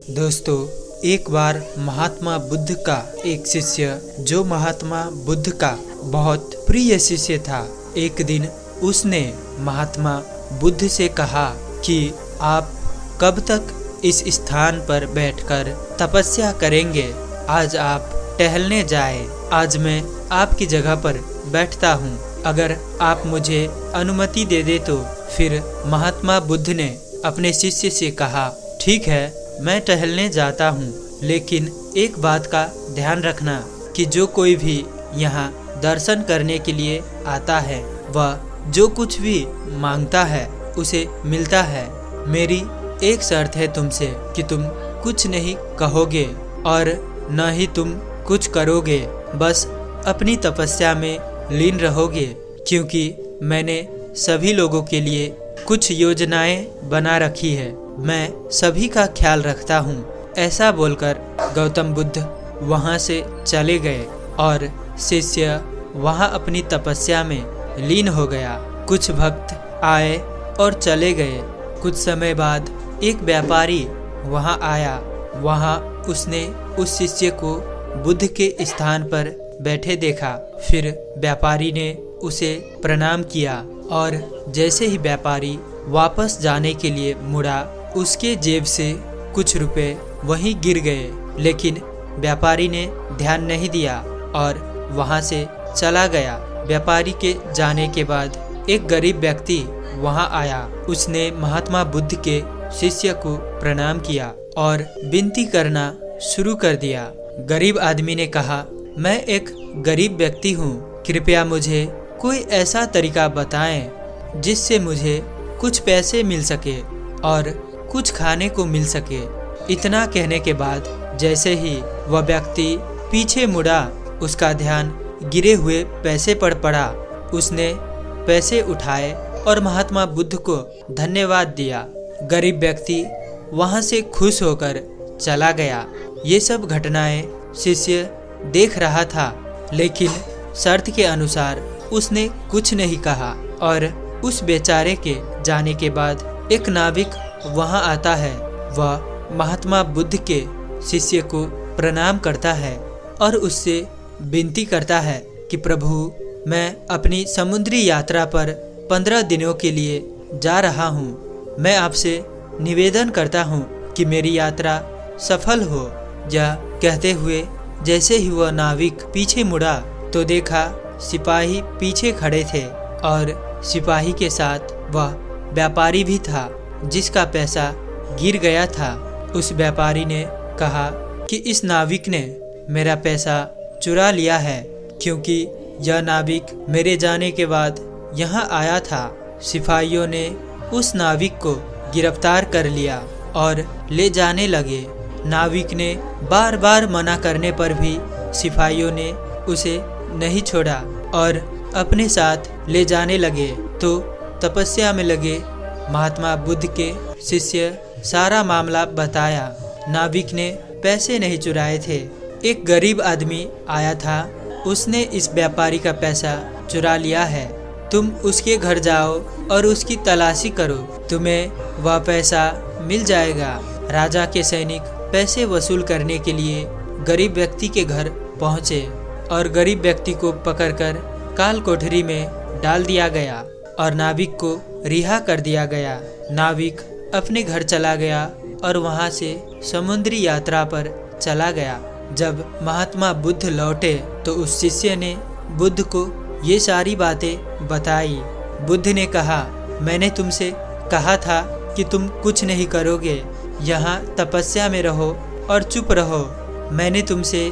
दोस्तों, एक बार महात्मा बुद्ध का एक शिष्य, जो महात्मा बुद्ध का बहुत प्रिय शिष्य था, एक दिन उसने महात्मा बुद्ध से कहा कि आप कब तक इस स्थान पर बैठकर तपस्या करेंगे। आज आप टहलने जाएं। आज मैं आपकी जगह पर बैठता हूँ। अगर आप मुझे अनुमति दे दे तो। फिर महात्मा बुद्ध ने अपने शिष्य से कहा, ठीक है, मैं टहलने जाता हूँ, लेकिन एक बात का ध्यान रखना कि जो कोई भी यहाँ दर्शन करने के लिए आता है, वह जो कुछ भी मांगता है उसे मिलता है। मेरी एक शर्त है तुमसे कि तुम कुछ नहीं कहोगे और न ही तुम कुछ करोगे, बस अपनी तपस्या में लीन रहोगे, क्योंकि मैंने सभी लोगों के लिए कुछ योजनाएं बना रखी है। मैं सभी का ख्याल रखता हूँ। ऐसा बोलकर गौतम बुद्ध वहाँ से चले गए और शिष्य वहाँ अपनी तपस्या में लीन हो गया। कुछ भक्त आए और चले गए। कुछ समय बाद एक व्यापारी वहाँ आया। वहाँ उसने उस शिष्य को बुद्ध के स्थान पर बैठे देखा। फिर व्यापारी ने उसे प्रणाम किया और जैसे ही व्यापारी वापस जाने के लिए मुड़ा, उसके जेब से कुछ रुपए वहीं गिर गए। लेकिन व्यापारी ने ध्यान नहीं दिया और वहां से चला गया। व्यापारी के जाने के बाद एक गरीब व्यक्ति वहां आया। उसने महात्मा बुद्ध के शिष्य को प्रणाम किया और विनती करना शुरू कर दिया। गरीब आदमी ने कहा, मैं एक गरीब व्यक्ति हूँ, कृपया मुझे कोई ऐसा तरीका बताएं जिससे मुझे कुछ पैसे मिल सके और कुछ खाने को मिल सके। इतना कहने के बाद जैसे ही वह व्यक्ति पीछे मुड़ा, उसका ध्यान गिरे हुए पैसे पर पड़ा। उसने पैसे उठाए और महात्मा बुद्ध को धन्यवाद दिया। गरीब व्यक्ति वहां से खुश होकर चला गया। ये सब घटनाएं शिष्य देख रहा था, लेकिन शर्त के अनुसार उसने कुछ नहीं कहा। और उस बेचारे के जाने के बाद एक नाविक वहां आता है। वह महात्मा बुद्ध के शिष्य को प्रणाम करता है और उससे विनती करता है कि प्रभु, मैं अपनी समुद्री यात्रा पर 15 दिनों के लिए जा रहा हूँ। मैं आपसे निवेदन करता हूँ कि मेरी यात्रा सफल हो। यह कहते हुए जैसे ही वह नाविक पीछे मुड़ा तो देखा सिपाही पीछे खड़े थे और सिपाही के साथ वह व्यापारी भी था जिसका पैसा गिर गया था। उस व्यापारी ने कहा कि इस नाविक ने मेरा पैसा चुरा लिया है, क्योंकि यह नाविक मेरे जाने के बाद यहाँ आया था। सिपाहियों ने उस नाविक को गिरफ्तार कर लिया और ले जाने लगे। नाविक ने बार बार मना करने पर भी सिपाहियों ने उसे नहीं छोड़ा और अपने साथ ले जाने लगे। तो तपस्या में लगे महात्मा बुद्ध के शिष्य सारा मामला बताया। नाविक ने पैसे नहीं चुराए थे। एक गरीब आदमी आया था, उसने इस व्यापारी का पैसा चुरा लिया है। तुम उसके घर जाओ और उसकी तलाशी करो, तुम्हें वह पैसा मिल जाएगा। राजा के सैनिक पैसे वसूल करने के लिए गरीब व्यक्ति के घर पहुंचे और गरीब व्यक्ति को पकड़कर काल कोठरी में डाल दिया गया और नाविक को रिहा कर दिया गया। नाविक अपने घर चला गया और वहां से समुद्री यात्रा पर चला गया। जब महात्मा बुद्ध लौटे तो उस शिष्य ने बुद्ध को ये सारी बातें बताई। बुद्ध ने कहा, मैंने तुमसे कहा था कि तुम कुछ नहीं करोगे, यहाँ तपस्या में रहो और चुप रहो। मैंने तुमसे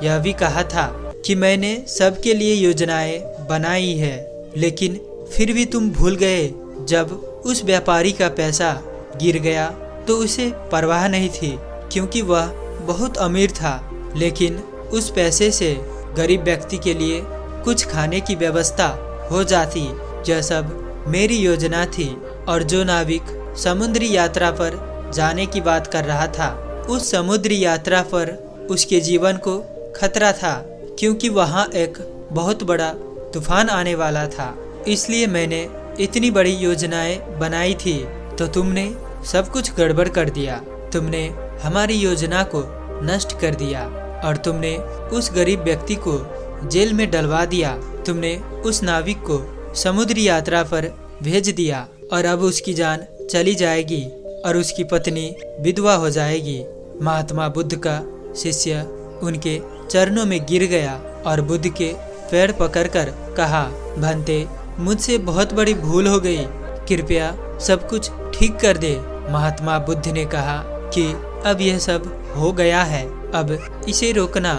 यह भी कहा था कि मैंने सबके लिए योजनाएं बनाई है, लेकिन फिर भी तुम भूल गए। जब उस व्यापारी का पैसा गिर गया तो उसे परवाह नहीं थी, क्योंकि वह बहुत अमीर था। लेकिन उस पैसे से गरीब व्यक्ति के लिए कुछ खाने की व्यवस्था हो जाती। यह सब मेरी योजना थी। और जो नाविक समुद्री यात्रा पर जाने की बात कर रहा था, उस समुद्री यात्रा पर उसके जीवन को खतरा था, क्योंकि वहाँ एक बहुत बड़ा तूफान आने वाला था। इसलिए मैंने इतनी बड़ी योजनाएं बनाई थी, तो तुमने सब कुछ गड़बड़ कर दिया। तुमने हमारी योजना को नष्ट कर दिया और तुमने उस गरीब व्यक्ति को जेल में डलवा दिया। तुमने उस नाविक को समुद्री यात्रा पर भेज दिया और अब उसकी जान चली जाएगी और उसकी पत्नी विधवा हो जाएगी। महात्मा बुद्ध का शिष्य उनके चरणों में गिर गया और बुद्ध के पैर पकड़कर कहा, भंते, मुझसे बहुत बड़ी भूल हो गई, कृपया सब कुछ ठीक कर दे। महात्मा बुद्ध ने कहा कि अब यह सब हो गया है, अब इसे रोकना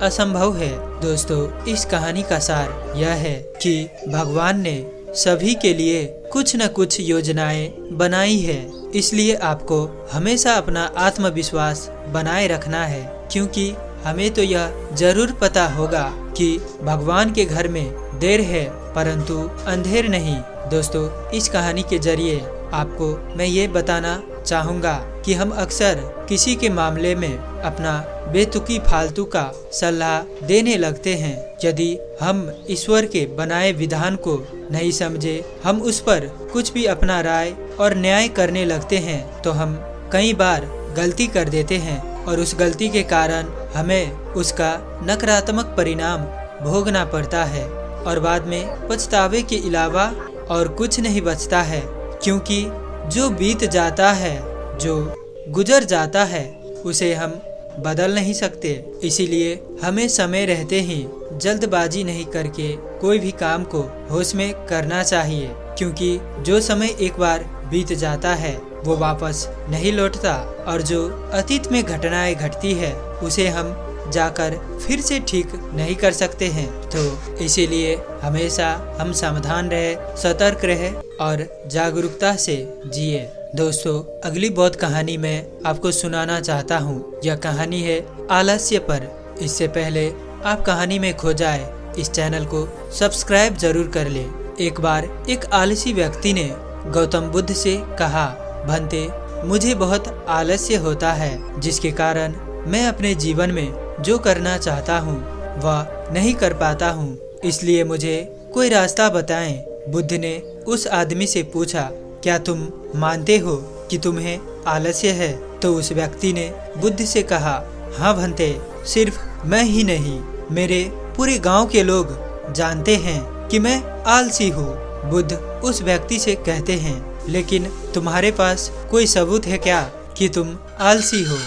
असंभव है। दोस्तों, इस कहानी का सार यह है कि भगवान ने सभी के लिए कुछ न कुछ योजनाएं बनाई है, इसलिए आपको हमेशा अपना आत्मविश्वास बनाए रखना है, क्योंकि हमें तो यह जरूर पता होगा कि भगवान के घर में देर है परंतु अंधेर नहीं। दोस्तों, इस कहानी के जरिए आपको मैं ये बताना चाहूँगा कि हम अक्सर किसी के मामले में अपना बेतुकी फालतू का सलाह देने लगते हैं। यदि हम ईश्वर के बनाए विधान को नहीं समझे, हम उस पर कुछ भी अपना राय और न्याय करने लगते हैं तो हम कई बार गलती कर देते हैं और उस गलती के कारण हमें उसका नकारात्मक परिणाम भोगना पड़ता है और बाद में पछतावे के अलावा और कुछ नहीं बचता है, क्योंकि जो बीत जाता है, जो गुजर जाता है, उसे हम बदल नहीं सकते। इसीलिए हमें समय रहते ही जल्दबाजी नहीं करके कोई भी काम को होश में करना चाहिए, क्योंकि जो समय एक बार बीत जाता है वो वापस नहीं लौटता और जो अतीत में घटनाएं घटती है उसे हम जाकर फिर से ठीक नहीं कर सकते हैं। तो इसीलिए हमेशा हम सावधान रहे, सतर्क रहे और जागरूकता से जिए। दोस्तों, अगली बौद्ध कहानी मैं आपको सुनाना चाहता हूँ। यह कहानी है आलस्य पर। इससे पहले आप कहानी में खो जाए, इस चैनल को सब्सक्राइब जरूर कर ले। एक बार एक आलसी व्यक्ति ने गौतम बुद्ध से कहा, भंते, मुझे बहुत आलस्य होता है, जिसके कारण मैं अपने जीवन में जो करना चाहता हूँ वह नहीं कर पाता हूँ, इसलिए मुझे कोई रास्ता बताएं। बुद्ध ने उस आदमी से पूछा, क्या तुम मानते हो कि तुम्हें आलस्य है? तो उस व्यक्ति ने बुद्ध से कहा, हाँ भंते, सिर्फ मैं ही नहीं, मेरे पूरे गांव के लोग जानते हैं कि मैं आलसी हूँ। बुद्ध उस व्यक्ति से कहते हैं, लेकिन तुम्हारे पास कोई सबूत है क्या कि तुम आलसी हो?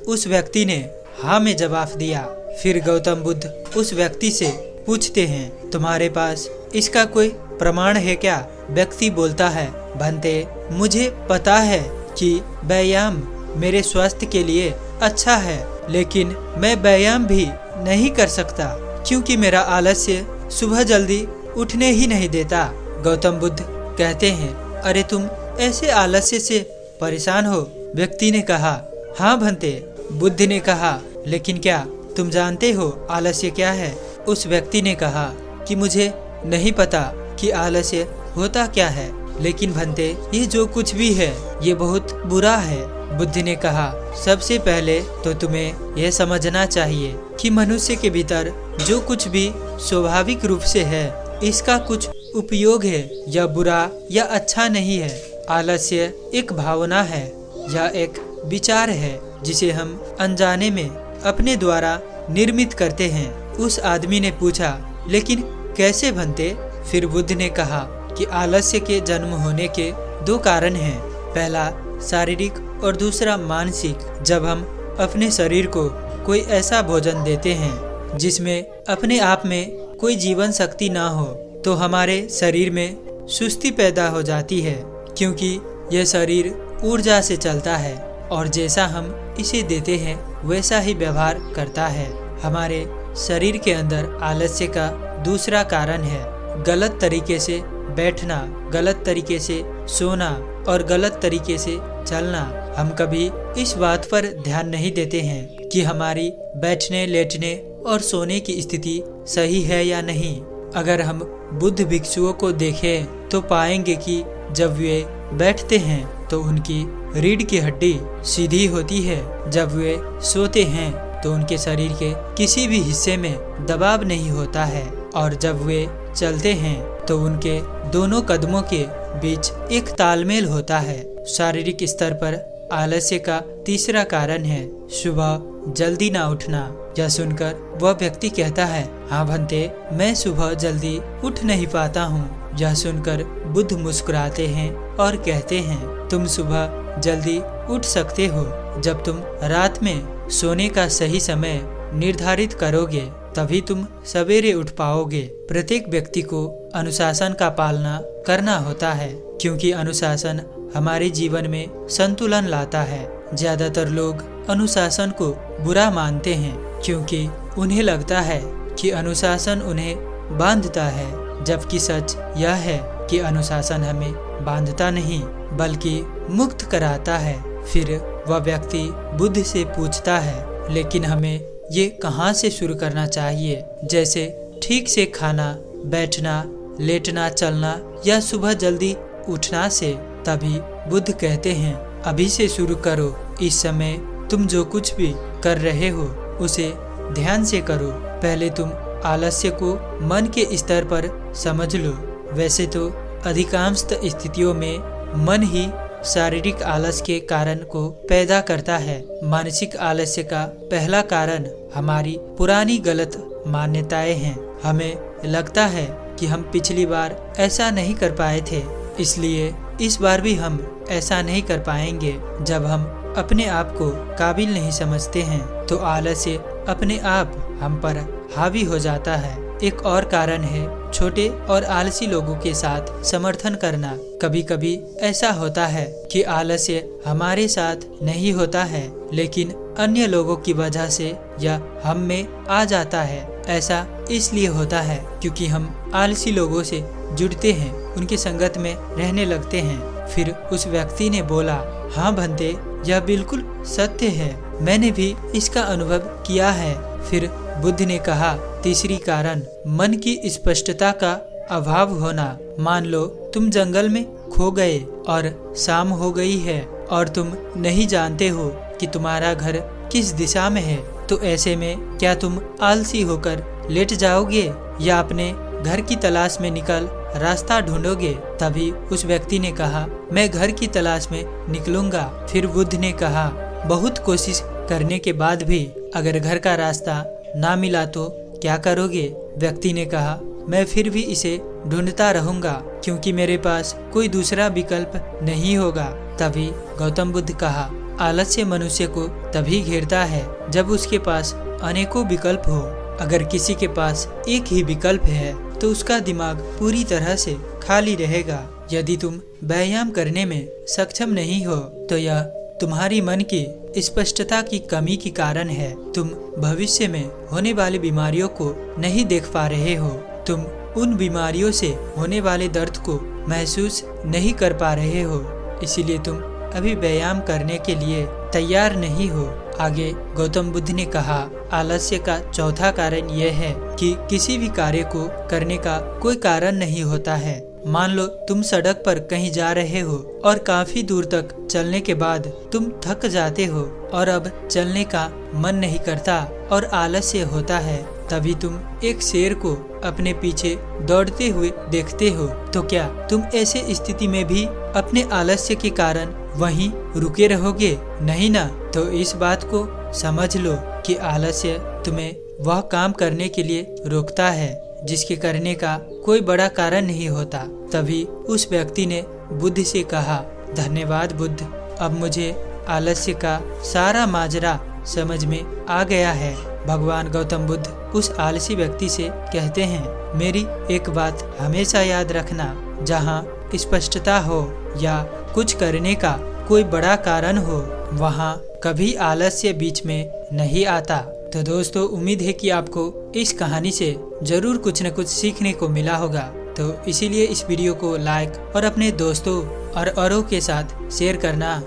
उस व्यक्ति ने हाँ में जवाब दिया। फिर गौतम बुद्ध उस व्यक्ति से पूछते हैं, तुम्हारे पास इसका कोई प्रमाण है क्या? व्यक्ति बोलता है, भंते, मुझे पता है कि व्यायाम मेरे स्वास्थ्य के लिए अच्छा है, लेकिन मैं व्यायाम भी नहीं कर सकता क्योंकि मेरा आलस्य सुबह जल्दी उठने ही नहीं देता। गौतम बुद्ध कहते हैं, अरे तुम ऐसे आलस्य से परेशान हो? व्यक्ति ने कहा, हाँ भंते। बुद्ध ने कहा, लेकिन क्या तुम जानते हो आलस्य क्या है? उस व्यक्ति ने कहा कि मुझे नहीं पता कि आलस्य होता क्या है, लेकिन भंते, ये जो कुछ भी है ये बहुत बुरा है। बुद्ध ने कहा, सबसे पहले तो तुम्हें यह समझना चाहिए कि मनुष्य के भीतर जो कुछ भी स्वाभाविक रूप से है, इसका कुछ उपयोग है, या बुरा या अच्छा नहीं है। आलस्य एक भावना है या एक विचार है जिसे हम अनजाने में अपने द्वारा निर्मित करते हैं। उस आदमी ने पूछा, लेकिन कैसे भंते? फिर बुद्ध ने कहा कि आलस्य के जन्म होने के दो कारण हैं, पहला शारीरिक और दूसरा मानसिक। जब हम अपने शरीर को कोई ऐसा भोजन देते हैं जिसमें अपने आप में कोई जीवन शक्ति ना हो, तो हमारे शरीर में सुस्ती पैदा हो जाती है, क्योंकि यह शरीर ऊर्जा से चलता है और जैसा हम इसे देते हैं वैसा ही व्यवहार करता है। हमारे शरीर के अंदर आलस्य का दूसरा कारण है गलत तरीके से बैठना, गलत तरीके से सोना और गलत तरीके से चलना। हम कभी इस बात पर ध्यान नहीं देते हैं कि हमारी बैठने, लेटने और सोने की स्थिति सही है या नहीं। अगर हम बुद्ध भिक्षुओं को देखें तो पाएंगे कि जब वे बैठते हैं तो उनकी रीढ़ की हड्डी सीधी होती है, जब वे सोते हैं तो उनके शरीर के किसी भी हिस्से में दबाव नहीं होता है, और जब वे चलते हैं तो उनके दोनों कदमों के बीच एक तालमेल होता है। शारीरिक स्तर पर आलस्य का तीसरा कारण है सुबह जल्दी ना उठना। यह सुनकर वह व्यक्ति कहता है, हाँ भंते, मैं सुबह जल्दी उठ नहीं पाता हूँ। यह सुनकर बुद्ध मुस्कुराते हैं और कहते हैं, तुम सुबह जल्दी उठ सकते हो जब तुम रात में सोने का सही समय निर्धारित करोगे, तभी तुम सवेरे उठ पाओगे। प्रत्येक व्यक्ति को अनुशासन का पालना करना होता है, क्योंकि अनुशासन हमारे जीवन में संतुलन लाता है। ज्यादातर लोग अनुशासन को बुरा मानते हैं, क्योंकि उन्हें लगता है कि अनुशासन उन्हें बांधता है, जबकि सच यह है कि अनुशासन हमें बांधता नहीं बल्कि मुक्त कराता है। फिर वह व्यक्ति बुद्ध से पूछता है, लेकिन हमें ये कहाँ से शुरू करना चाहिए, जैसे ठीक से खाना, बैठना, लेटना, चलना या सुबह जल्दी उठना से। तभी बुद्ध कहते हैं, अभी से शुरू करो। इस समय तुम जो कुछ भी कर रहे हो उसे ध्यान से करो। पहले तुम आलस्य को मन के स्तर पर समझ लो। वैसे तो अधिकांश स्थितियों में मन ही शारीरिक आलस्य के कारण को पैदा करता है। मानसिक आलस्य का पहला कारण हमारी पुरानी गलत मान्यताएं हैं। हमें लगता है कि हम पिछली बार ऐसा नहीं कर पाए थे, इसलिए इस बार भी हम ऐसा नहीं कर पाएंगे। जब हम अपने आप को काबिल नहीं समझते हैं तो आलस्य अपने आप हम पर हावी हो जाता है। एक और कारण है छोटे और आलसी लोगों के साथ समर्थन करना। कभी कभी ऐसा होता है कि आलस्य हमारे साथ नहीं होता है, लेकिन अन्य लोगों की वजह से यह हम में आ जाता है। ऐसा इसलिए होता है क्योंकि हम आलसी लोगों से जुड़ते हैं, उनकी संगत में रहने लगते हैं। फिर उस व्यक्ति ने बोला, हाँ भंते, यह बिल्कुल सत्य है, मैंने भी इसका अनुभव किया है। फिर बुद्ध ने कहा, तीसरी कारण मन की स्पष्टता का अभाव होना। मान लो तुम जंगल में खो गए और शाम हो गई है और तुम नहीं जानते हो कि तुम्हारा घर किस दिशा में है, तो ऐसे में क्या तुम आलसी होकर लेट जाओगे या अपने घर की तलाश में निकल रास्ता ढूंढोगे? तभी उस व्यक्ति ने कहा, मैं घर की तलाश में निकलूंगा। फिर बुद्ध ने कहा, बहुत कोशिश करने के बाद भी अगर घर का रास्ता ना मिला तो क्या करोगे? व्यक्ति ने कहा, मैं फिर भी इसे ढूंढता रहूंगा, क्योंकि मेरे पास कोई दूसरा विकल्प नहीं होगा। तभी गौतम बुद्ध कहा, आलस्य मनुष्य को तभी घेरता है जब उसके पास अनेकों विकल्प हो। अगर किसी के पास एक ही विकल्प है तो उसका दिमाग पूरी तरह से खाली रहेगा। यदि तुम व्यायाम करने में सक्षम नहीं हो तो यह तुम्हारी मन की स्पष्टता की कमी के कारण है। तुम भविष्य में होने वाली बीमारियों को नहीं देख पा रहे हो। तुम उन बीमारियों से होने वाले दर्द को महसूस नहीं कर पा रहे हो, इसीलिए तुम अभी व्यायाम करने के लिए तैयार नहीं हो। आगे गौतम बुद्ध ने कहा, आलस्य का चौथा कारण यह है कि किसी भी कार्य को करने का कोई कारण नहीं होता है। मान लो तुम सड़क पर कहीं जा रहे हो और काफी दूर तक चलने के बाद तुम थक जाते हो और अब चलने का मन नहीं करता और आलस्य होता है। तभी तुम एक शेर को अपने पीछे दौड़ते हुए देखते हो, तो क्या तुम ऐसे स्थिति में भी अपने आलस्य के कारण वहीं रुके रहोगे? नहीं ना। तो इस बात को समझ लो कि आलस्य तुम्हें वह काम करने के लिए रोकता है जिसके करने का कोई बड़ा कारण नहीं होता। तभी उस व्यक्ति ने बुद्ध से कहा, धन्यवाद बुद्ध, अब मुझे आलस्य का सारा माजरा समझ में आ गया है। भगवान गौतम बुद्ध उस आलसी व्यक्ति से कहते हैं, मेरी एक बात हमेशा याद रखना, जहाँ स्पष्टता हो या कुछ करने का कोई बड़ा कारण हो, वहाँ कभी आलस्य बीच में नहीं आता। तो दोस्तों, उम्मीद है कि आपको इस कहानी से जरूर कुछ न कुछ सीखने को मिला होगा। तो इसीलिए इस वीडियो को लाइक और अपने दोस्तों और औरों के साथ शेयर करना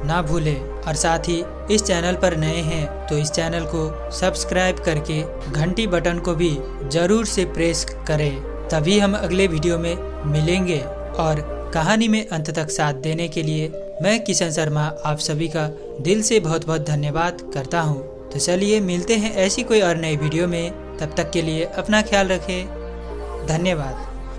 ना भूलें। और साथ ही इस चैनल पर नए हैं तो इस चैनल को सब्सक्राइब करके घंटी बटन को भी जरूर से प्रेस करें, तभी हम अगले वीडियो में मिलेंगे। और कहानी में अंत तक साथ देने के लिए मैं किशन शर्मा आप सभी का दिल से बहुत बहुत धन्यवाद करता हूँ। तो चलिए मिलते हैं ऐसी कोई और नई वीडियो में, तब तक के लिए अपना ख्याल रखें। धन्यवाद।